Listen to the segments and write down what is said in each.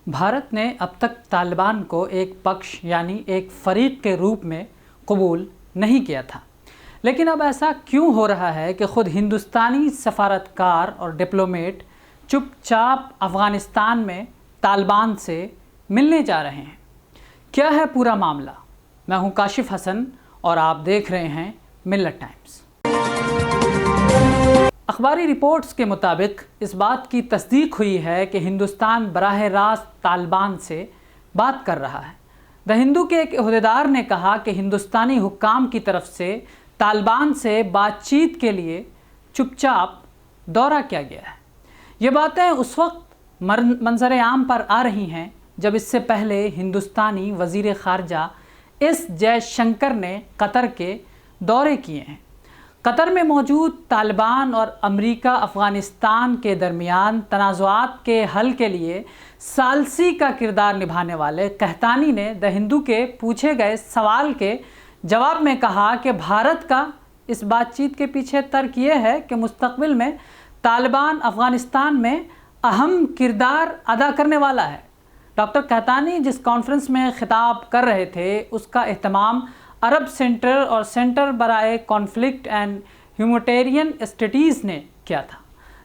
भारत ने अब तक तालिबान को एक पक्ष यानी एक फरीक के रूप में कबूल नहीं किया था, लेकिन अब ऐसा क्यों हो रहा है कि ख़ुद हिंदुस्तानी सफारतकार और डिप्लोमेट चुपचाप अफ़गानिस्तान में तालिबान से मिलने जा रहे हैं? क्या है पूरा मामला? मैं हूं काशिफ हसन और आप देख रहे हैं मिल्लत टाइम्स। अखबारी रिपोर्ट्स के मुताबिक इस बात की तस्दीक हुई है कि हिंदुस्तान बराह रास्त तालिबान से बात कर रहा है। द हिंदू के एक ओहदेदार ने कहा कि हिंदुस्तानी हुक्काम की तरफ से तालिबान से बातचीत के लिए चुपचाप दौरा किया गया है। ये बातें उस वक्त मंजर आम पर आ रही हैं जब इससे पहले हिंदुस्तानी वज़ीर ख़ारजा एस जयशंकर ने कतर के दौरे किए हैं। कतर में मौजूद तालिबान और अमेरिका अफ़गानिस्तान के दरमियान तनाज़ुआत के हल के लिए सालसी का किरदार निभाने वाले कहतानी ने द हिंदू के पूछे गए सवाल के जवाब में कहा कि भारत का इस बातचीत के पीछे तर्क ये है कि मुस्तक़बिल में तालिबान अफ़गानिस्तान में अहम किरदार अदा करने वाला है। डॉक्टर कहतानी जिस कॉन्फ्रेंस में खिताब कर रहे थे उसका एहतमाम अरब सेंटर और सेंटर बराए कॉन्फ्लिक्ट एंड ह्यूमैनिटेरियन स्टडीज़ ने किया था,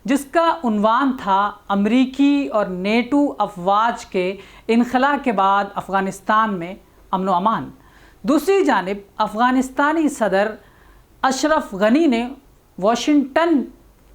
जिसका उन्वान था अमरीकी और नेटो अफवाज के इनखला के बाद अफ़गानिस्तान में अमन व अमान। दूसरी जानिब अफ़गानिस्तानी सदर अशरफ गनी ने वाशिंगटन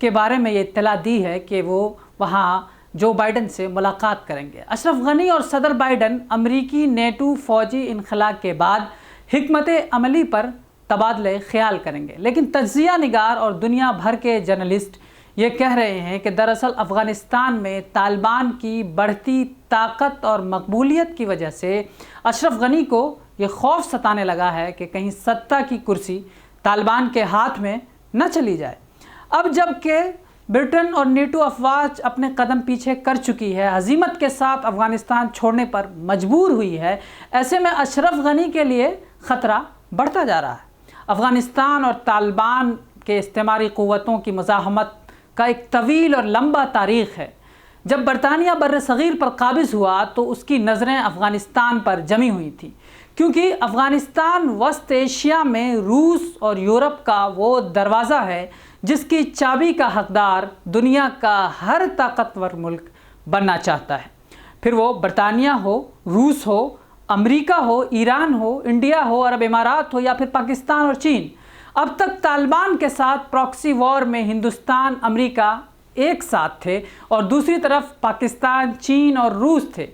के बारे में ये इत्तला दी है कि वो वहाँ जो बाइडन से मुलाकात करेंगे। अशरफ गनी और सदर बाइडन अमरीकी नेटो फ़ौजी इनखला के बाद हिकमत अमली पर तबादले ख्याल करेंगे, लेकिन तज्ज़िया निगार और दुनिया भर के जर्नलिस्ट ये कह रहे हैं कि दरअसल अफ़गानिस्तान में तालिबान की बढ़ती ताकत और मकबूलियत की वजह से अशरफ गनी को ये खौफ सताने लगा है कि कहीं सत्ता की कुर्सी तालिबान के हाथ में न चली जाए। अब जबकि ब्रिटेन और नेटो अफवाज अपने कदम पीछे कर चुकी है, हज़ीमत के साथ अफ़गानिस्तान छोड़ने पर मजबूर हुई है, ऐसे में अशरफ गनी के लिए ख़तरा बढ़ता जा रहा है। अफ़गानिस्तान और तालिबान के इस्तेमारी क़ुव्वतों की मुज़ाहमत का एक तवील और लंबा तारीख़ है। जब बरतानिया बर्र सग़ीर पर काबिज़ हुआ तो उसकी नज़रें अफ़गानिस्तान पर जमी हुई थी, क्योंकि अफ़गानिस्तान वस्त एशिया में रूस और यूरोप का वो दरवाज़ा है जिसकी चाबी का हकदार दुनिया का हर ताकतवर मुल्क बनना चाहता है, फिर वो बरतानिया हो, रूस हो, अमेरिका हो, ईरान हो, इंडिया हो, अरब इमारात हो या फिर पाकिस्तान और चीन। अब तक तालिबान के साथ प्रॉक्सी वॉर में हिंदुस्तान, अमेरिका एक साथ थे और दूसरी तरफ पाकिस्तान, चीन और रूस थे।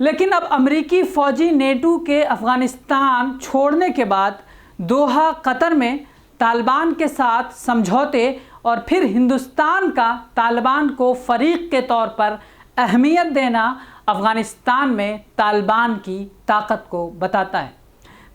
लेकिन अब अमेरिकी फ़ौजी नेटो के अफ़गानिस्तान छोड़ने के बाद दोहा कतर में तालिबान के साथ समझौते और फिर हिंदुस्तान का तालिबान को फ़रीक के तौर पर अहमियत देना अफ़गानिस्तान में तालिबान की ताकत को बताता है।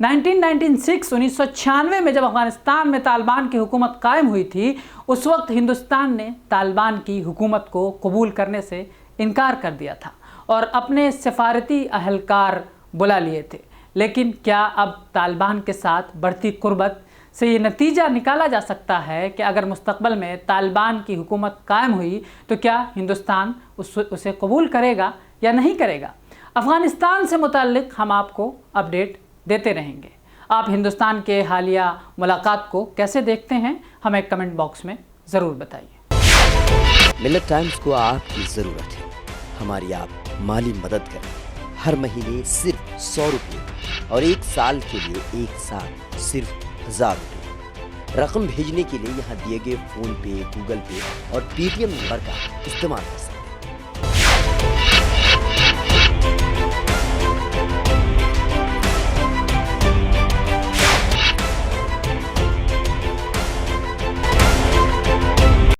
1996 में जब अफ़गानिस्तान में तालिबान की हुकूमत कायम हुई थी, उस वक्त हिंदुस्तान ने तालिबान की हुकूमत को कबूल करने से इनकार कर दिया था और अपने सफारती अहलकार बुला लिए थे। लेकिन क्या अब तालिबान के साथ बढ़ती कुर्बत से ये नतीजा निकाला जा सकता है कि अगर मुस्तक़बिल में तालिबान की हुकूमत कायम हुई तो क्या हिंदुस्तान उसे कबूल करेगा या नहीं करेगा? अफ़गानिस्तान से मुताल्लिक़ हम आपको अपडेट देते रहेंगे। आप हिंदुस्तान के हालिया मुलाकात को कैसे देखते हैं, हमें कमेंट बॉक्स में ज़रूर बताइए। मिल्लत टाइम्स को आपकी ज़रूरत है, हमारी आप माली मदद करें। हर महीने सिर्फ 100 रुपये और 1 साल के लिए एक साथ सिर्फ 1000 रुपये। रकम भेजने के लिए यहाँ दिए गए फ़ोन पे, गूगल पे और पेटीएम नंबर का इस्तेमाल कर सकते हैं।